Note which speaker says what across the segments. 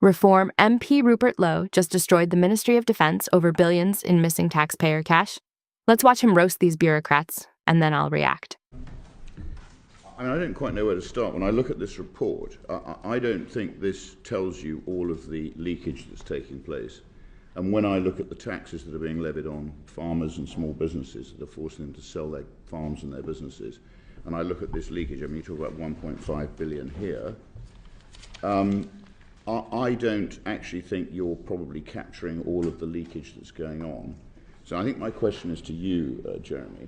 Speaker 1: Reform MP Rupert Lowe just destroyed the Ministry of Defense over billions in missing taxpayer cash. Let's watch him roast these bureaucrats, and then I'll react.
Speaker 2: I mean, I don't quite know where to start. When I look at this report, I don't think this tells you all of the leakage that's taking place. And when I look at the taxes that are being levied on farmers and small businesses that are forcing them to sell their farms and their businesses, and I look at this leakage, I mean, you talk about 1.5 billion here, I don't actually think you're probably capturing all of the leakage that's going on. So I think my question is to you, Jeremy.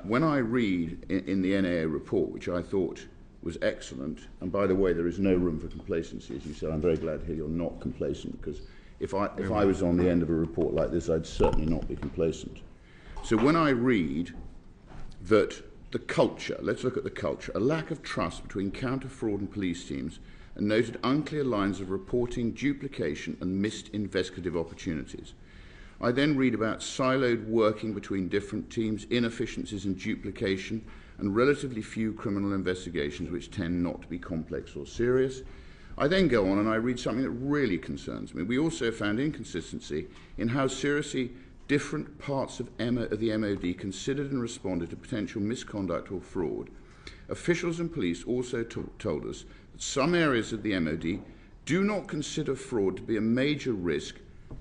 Speaker 2: When I read in the NAA report, which I thought was excellent, and by the way, there is no room for complacency, as you said. I'm very glad to hear you're not complacent, because if I was on the end of a report like this, I'd certainly not be complacent. So when I read that the culture, let's look at the culture, a lack of trust between counter-fraud and police teams, and noted unclear lines of reporting, duplication, and missed investigative opportunities. I then read about siloed working between different teams, inefficiencies and duplication, and relatively few criminal investigations which tend not to be complex or serious. I then go on and I read something that really concerns me. We also found inconsistency in how seriously different parts of the MOD considered and responded to potential misconduct or fraud. Officials and police also told us that some areas of the MOD do not consider fraud to be a major risk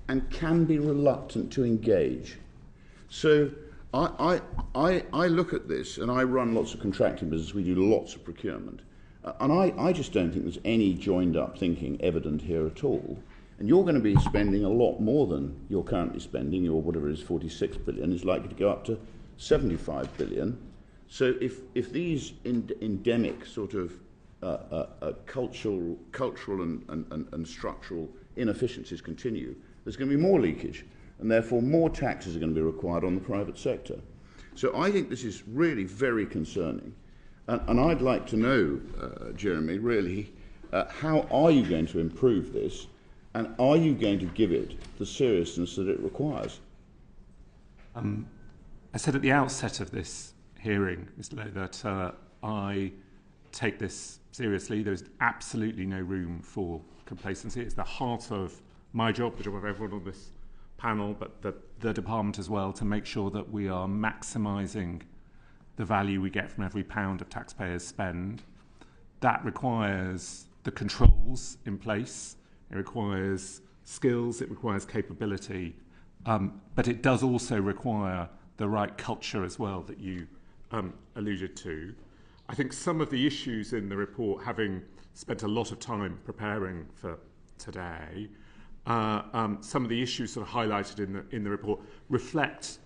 Speaker 2: and can be reluctant to engage. So I look at this, and I run lots of contracting business, we do lots of procurement, and I just don't think there's any joined up thinking evident here at all. And you're going to be spending a lot more than you're currently spending. Your whatever it is, 46 billion, is likely to go up to 75 billion. So if these endemic sort of cultural and structural inefficiencies continue, there's going to be more leakage, and therefore more taxes are going to be required on the private sector. So I think this is really very concerning. And I'd like to know, Jeremy, really, how are you going to improve this, and are you going to give it the seriousness that it requires?
Speaker 3: I said at the outset of this hearing, Mr. Lowe, that I take this seriously. There's absolutely no room for complacency. It's the heart of my job, the job of everyone on this panel, but the department as well, to make sure that we are maximising the value we get from every pound of taxpayers' spend. That requires the controls in place. It requires skills, it requires capability, but it does also require the right culture as well that you alluded to. I think some of the issues in the report, having spent a lot of time preparing for today, some of the issues sort of highlighted in the report reflect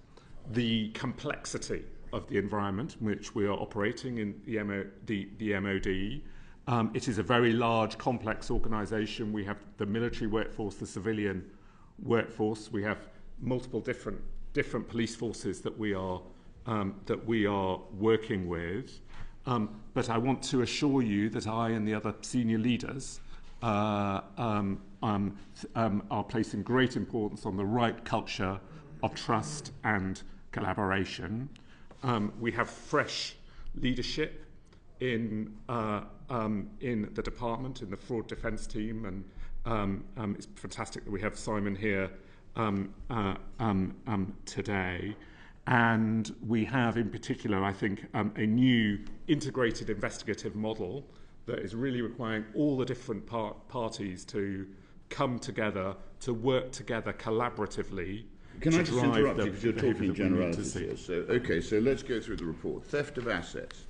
Speaker 3: the complexity of the environment in which we are operating in the MOD. It is a very large, complex organisation. We have the military workforce, the civilian workforce. We have multiple different police forces that we are working with. But I want to assure you that I and the other senior leaders are placing great importance on the right culture of trust and collaboration. We have fresh leadership in the department, in the fraud defence team, and it's fantastic that we have Simon here today. And we have, in particular, I think, a new integrated investigative model that is really requiring all the different parties to come together, to work together collaboratively.
Speaker 2: Can I just interrupt you, because you're talking generalities here. So let's go through the report. Theft of assets.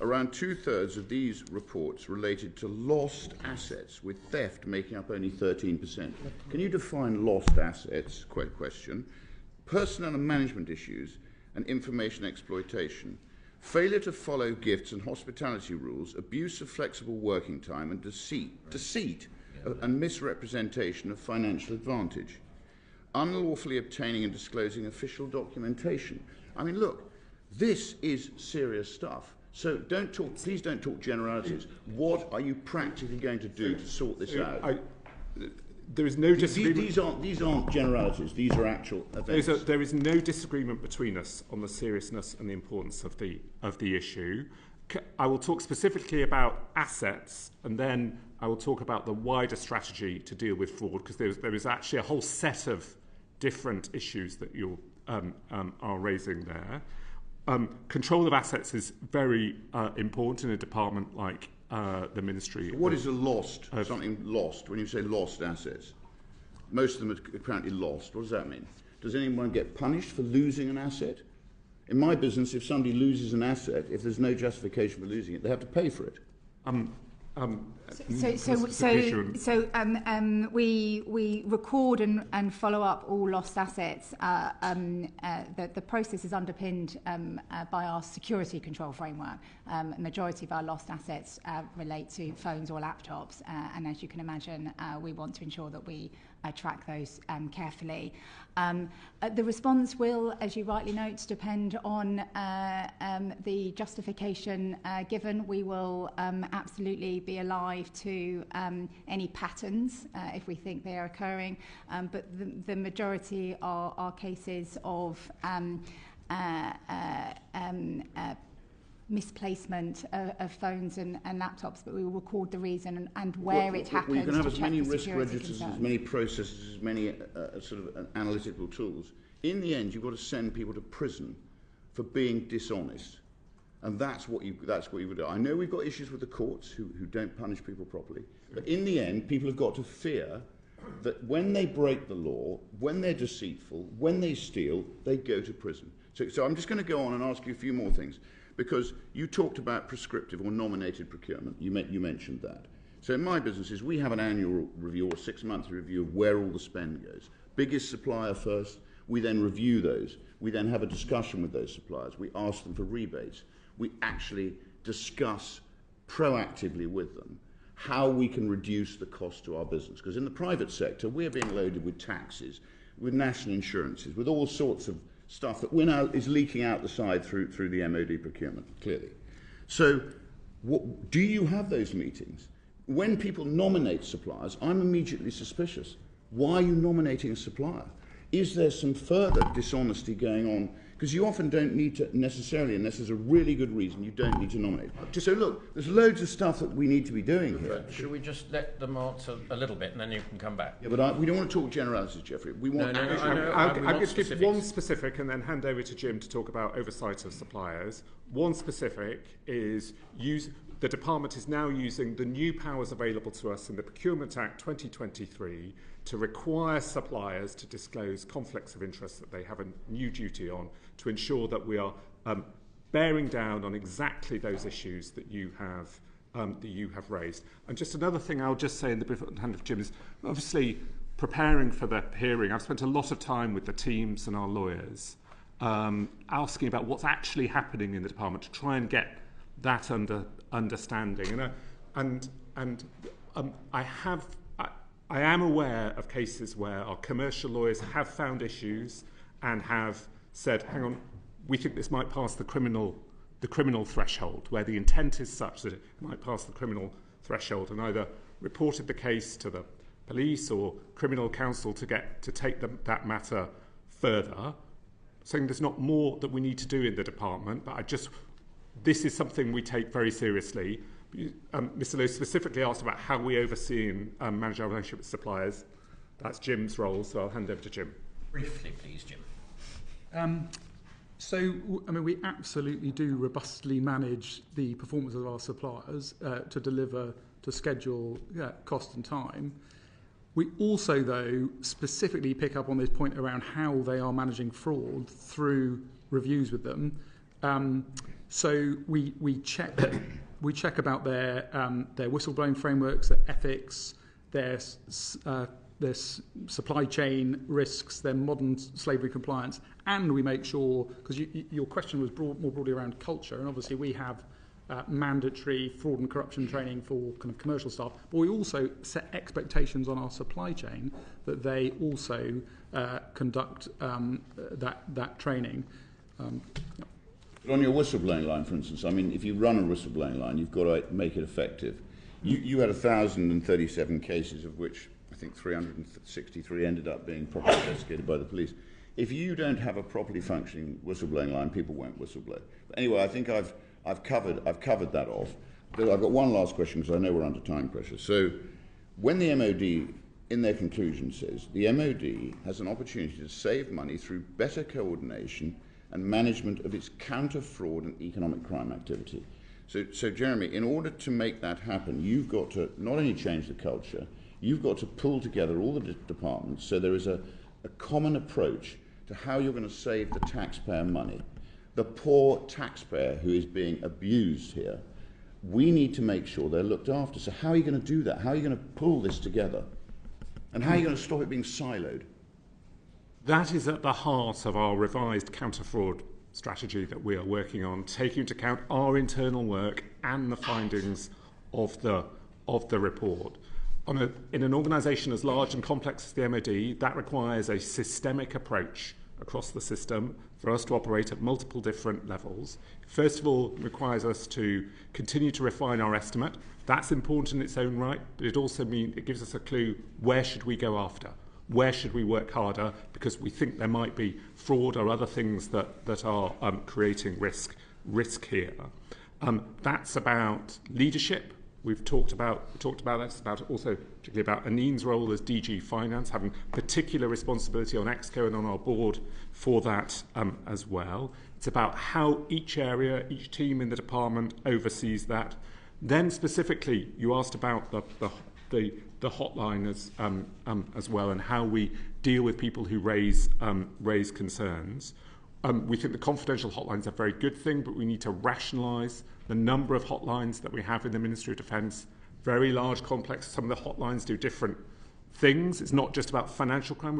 Speaker 2: Around 2/3 of these reports related to lost assets, with theft making up only 13%. Can you define lost assets? Question. Personnel and management issues and information exploitation. Failure to follow gifts and hospitality rules, abuse of flexible working time, and deceit and misrepresentation of financial advantage. Unlawfully obtaining and disclosing official documentation. I mean, look, this is serious stuff. So please don't talk generalities. What are you practically going to do to sort this out?
Speaker 3: There is no disagreement.
Speaker 2: These aren't generalities. These are actual events.
Speaker 3: There is no disagreement between us on the seriousness and the importance of the issue. I will talk specifically about assets, and then I will talk about the wider strategy to deal with fraud, because there is actually a whole set of different issues that you are raising there. Control of assets is very important in a department like the Ministry.
Speaker 2: What is a lost, something lost? When you say lost assets, most of them are apparently lost. What does that mean? Does anyone get punished for losing an asset? In my business, if somebody loses an asset, if there's no justification for losing it, they have to pay for it.
Speaker 4: We record and follow up all lost assets. The process is underpinned by our security control framework. A majority of our lost assets relate to phones or laptops, and as you can imagine, we want to ensure that we track those carefully. The response will, as you rightly note, depend on the justification given. We will absolutely be alive to any patterns if we think they are occurring, but the majority are cases of misplacement of phones and laptops, but we will record the reason and where it happens.
Speaker 2: You can have as many risk
Speaker 4: registers,
Speaker 2: concerns. As many processes, as many sort of analytical tools. In the end, you've got to send people to prison for being dishonest, and that's what you would do. I know we've got issues with the courts who don't punish people properly, but in the end, people have got to fear that when they break the law, when they're deceitful, when they steal, they go to prison. So I'm just going to go on and ask you a few more things. Because you talked about prescriptive or nominated procurement. You mentioned that. So in my businesses, we have an annual review or 6-month review of where all the spend goes. Biggest supplier first. We then review those. We then have a discussion with those suppliers. We ask them for rebates. We actually discuss proactively with them how we can reduce the cost to our business. Because in the private sector, we're being loaded with taxes, with national insurances, with all sorts of stuff that now is leaking out the side through the MOD procurement, clearly. So do you have those meetings? When people nominate suppliers, I'm immediately suspicious. Why are you nominating a supplier? Is there some further dishonesty going on? Because you often don't need to necessarily, unless there's a really good reason, you don't need to nominate. So look, there's loads of stuff that we need to be doing here.
Speaker 5: Should we just let them answer a little bit and then you can come back?
Speaker 2: Yeah, but we don't want to talk generalities, Geoffrey. We want
Speaker 3: I'll just give one specific and then hand over to Jim to talk about oversight of suppliers. One specific is the department is now using the new powers available to us in the Procurement Act 2023 to require suppliers to disclose conflicts of interest that they have a new duty on, to ensure that we are bearing down on exactly those issues that you have raised. And just another thing I'll just say in the hand of Jim is, obviously, preparing for the hearing, I've spent a lot of time with the teams and our lawyers asking about what's actually happening in the department to try and get that understanding. I am aware of cases where our commercial lawyers have found issues and have said, hang on, we think this might pass the criminal threshold, where the intent is such that it might pass the criminal threshold, and either reported the case to the police or criminal counsel to take that matter further, saying there's not more that we need to do in the department, but this is something we take very seriously. Mr. Lowe specifically asked about how we oversee and manage our relationship with suppliers. That's Jim's role, so I'll hand over to Jim.
Speaker 5: Briefly, please, Jim.
Speaker 6: We absolutely do robustly manage the performance of our suppliers to deliver to schedule, cost and time. We also, though, specifically pick up on this point around how they are managing fraud through reviews with them. So we check about their whistleblowing frameworks, their ethics, their supply chain risks, their modern slavery compliance, and we make sure, because your question was more broadly around culture, and obviously we have mandatory fraud and corruption training for kind of commercial staff, but we also set expectations on our supply chain that they also conduct that training.
Speaker 2: But on your whistleblowing line, for instance, if you run a whistleblowing line, you've got to make it effective. You had 1,037 cases, of which I think 363 ended up being properly investigated by the police. If you don't have a properly functioning whistleblowing line, people won't whistleblow. But anyway, I think I've I've covered that off. But I've got one last question because I know we're under time pressure. So when the MOD, in their conclusion, says the MOD has an opportunity to save money through better coordination and management of its counter-fraud and economic crime activity. So Jeremy, in order to make that happen, you've got to not only change the culture, you've got to pull together all the departments so there is a common approach to how you're going to save the taxpayer money. The poor taxpayer who is being abused here, we need to make sure they're looked after. So how are you going to do that? How are you going to pull this together? And how are you going to stop it being siloed?
Speaker 3: That is at the heart of our revised counter-fraud strategy that we are working on, taking into account our internal work and the findings of the report. In an organisation as large and complex as the MOD, that requires a systemic approach across the system for us to operate at multiple different levels. First of all, it requires us to continue to refine our estimate. That's important in its own right, but it also means it gives us a clue where should we go after. Where should we work harder? Because we think there might be fraud or other things that are creating risk here. That's about leadership. We've talked about that. It's about also particularly about Aneen's role as DG Finance, having particular responsibility on Exco and on our board for that as well. It's about how each area, each team in the department oversees that. Then specifically, you asked about the hotline as well, and how we deal with people who raise concerns. We think the confidential hotline is a very good thing, but we need to rationalise the number of hotlines that we have in the Ministry of Defence. Very large, complex. Some of the hotlines do different things. It's not just about financial crime.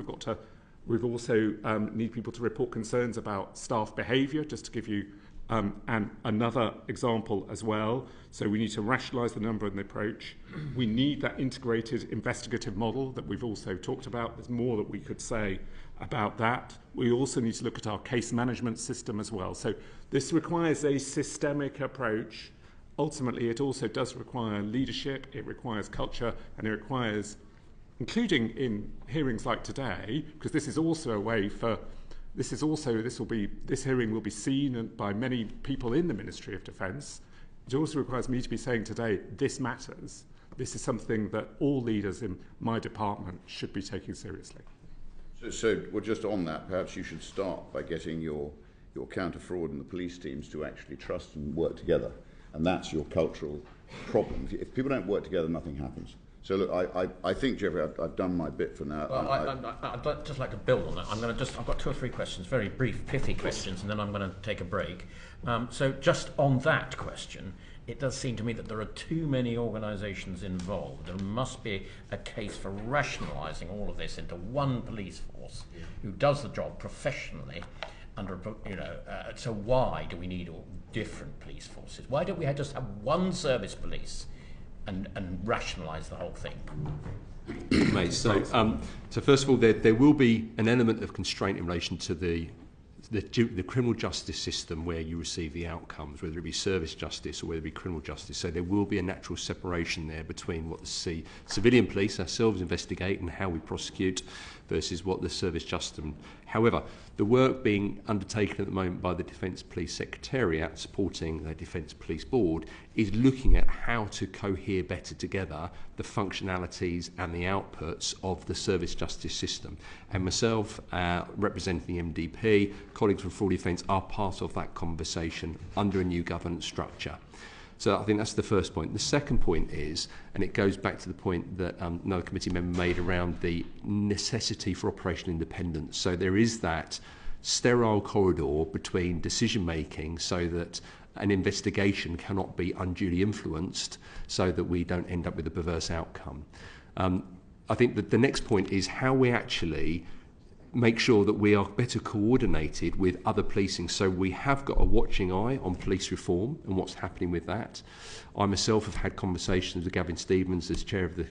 Speaker 3: We've also need people to report concerns about staff behaviour, just to give you another example as well. So we need to rationalise the number and the approach. We need that integrated investigative model that we've also talked about. There's more that we could say about that. We also need to look at our case management system as well. So this requires a systemic approach. Ultimately, it also does require leadership, it requires culture, and it requires, including in hearings like today, because this is also a way for this hearing will be seen by many people in the Ministry of Defence. It also requires me to be saying today, this matters. This is something that all leaders in my department should be taking seriously.
Speaker 2: So well, just on that, perhaps you should start by getting your counter-fraud and the police teams to actually trust and work together. And that's your cultural problem. If people don't work together, nothing happens. So look, I think, Jeffrey, I've done my bit for now.
Speaker 5: Well, I'd just like to build on that. I've got 2 or 3 questions, very brief, pithy questions, and then I'm going to take a break. So just on that question, it does seem to me that there are too many organisations involved. There must be a case for rationalising all of this into one police force who does the job professionally. So why do we need all different police forces? Why don't we just have one service police and rationalise the whole thing?
Speaker 7: Mate, so first of all, there will be an element of constraint in relation to the criminal justice system where you receive the outcomes, whether it be service justice or whether it be criminal justice. So there will be a natural separation there between what the civilian police ourselves investigate and how we prosecute versus what the service justice. However, the work being undertaken at the moment by the Defence Police Secretariat supporting the Defence Police Board is looking at how to cohere better together the functionalities and the outputs of the service justice system. And myself, representing the MDP, colleagues from Fraud Defence are part of that conversation under a new governance structure. So I think that's the first point. The second point is, and it goes back to the point that another committee member made around the necessity for operational independence. So there is that sterile corridor between decision making so that an investigation cannot be unduly influenced so that we don't end up with a perverse outcome. I think that the next point is how we actually make sure that we are better coordinated with other policing. So we have got a watching eye on police reform and what's happening with that. I myself have had conversations with Gavin Stevens as chair of the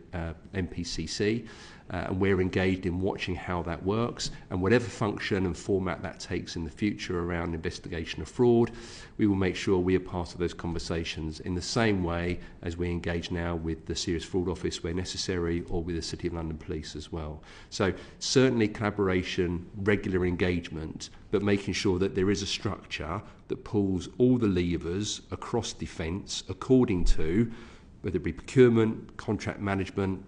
Speaker 7: MPCC and we're engaged in watching how that works, and whatever function and format that takes in the future around investigation of fraud, we will make sure we are part of those conversations in the same way as we engage now with the Serious Fraud Office where necessary, or with the City of London Police as well. So certainly collaboration, regular engagement, but making sure that there is a structure that pulls all the levers across defence according to whether it be procurement, contract management,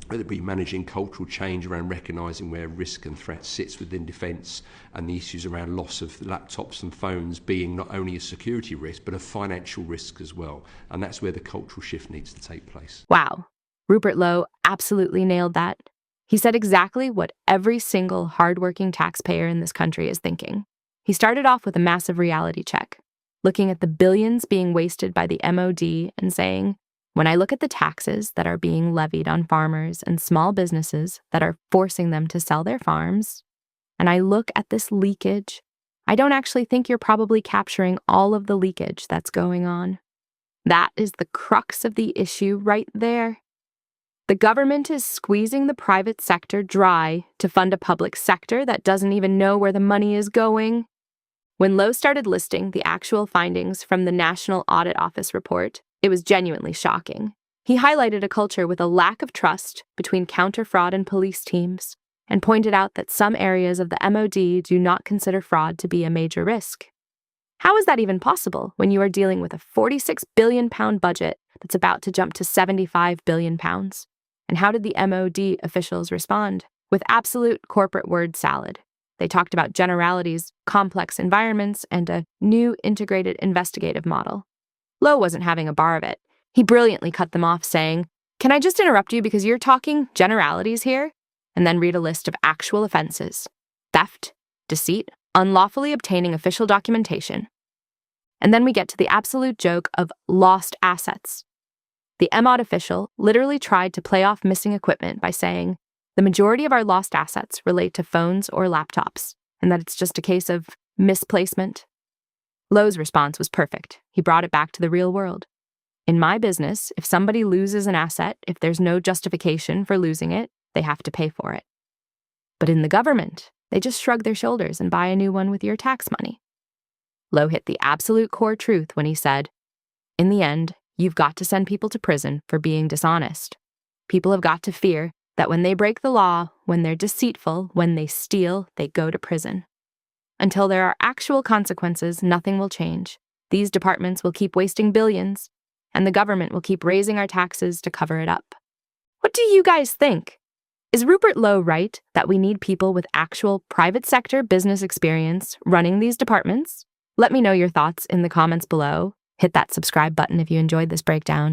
Speaker 7: whether it be managing cultural change around recognising where risk and threat sits within defence, and the issues around loss of laptops and phones being not only a security risk but a financial risk as well. And that's where the cultural shift needs to take place.
Speaker 1: Wow. Rupert Lowe absolutely nailed that. He said exactly what every single hardworking taxpayer in this country is thinking. He started off with a massive reality check, looking at the billions being wasted by the MOD and saying, when I look at the taxes that are being levied on farmers and small businesses that are forcing them to sell their farms, and I look at this leakage, I don't actually think you're probably capturing all of the leakage that's going on. That is the crux of the issue right there. The government is squeezing the private sector dry to fund a public sector that doesn't even know where the money is going. When Lowe started listing the actual findings from the National Audit Office report, it was genuinely shocking. He highlighted a culture with a lack of trust between counter-fraud and police teams, and pointed out that some areas of the MOD do not consider fraud to be a major risk. How is that even possible when you are dealing with a £46 billion budget that's about to jump to £75 billion? And how did the MOD officials respond? With absolute corporate word salad. They talked about generalities, complex environments, and a new integrated investigative model. Lowe wasn't having a bar of it. He brilliantly cut them off, saying, "Can I just interrupt you because you're talking generalities here?" And then read a list of actual offenses: theft, deceit, unlawfully obtaining official documentation. And then we get to the absolute joke of lost assets. The MOD official literally tried to play off missing equipment by saying, the majority of our lost assets relate to phones or laptops, and that it's just a case of misplacement. Lowe's response was perfect. He brought it back to the real world. In my business, if somebody loses an asset, if there's no justification for losing it, they have to pay for it. But in the government, they just shrug their shoulders and buy a new one with your tax money. Lowe hit the absolute core truth when he said, in the end, you've got to send people to prison for being dishonest. People have got to fear that when they break the law, when they're deceitful, when they steal, they go to prison. Until there are actual consequences, nothing will change. These departments will keep wasting billions, and the government will keep raising our taxes to cover it up. What do you guys think? Is Rupert Lowe right that we need people with actual private sector business experience running these departments? Let me know your thoughts in the comments below. Hit that subscribe button if you enjoyed this breakdown.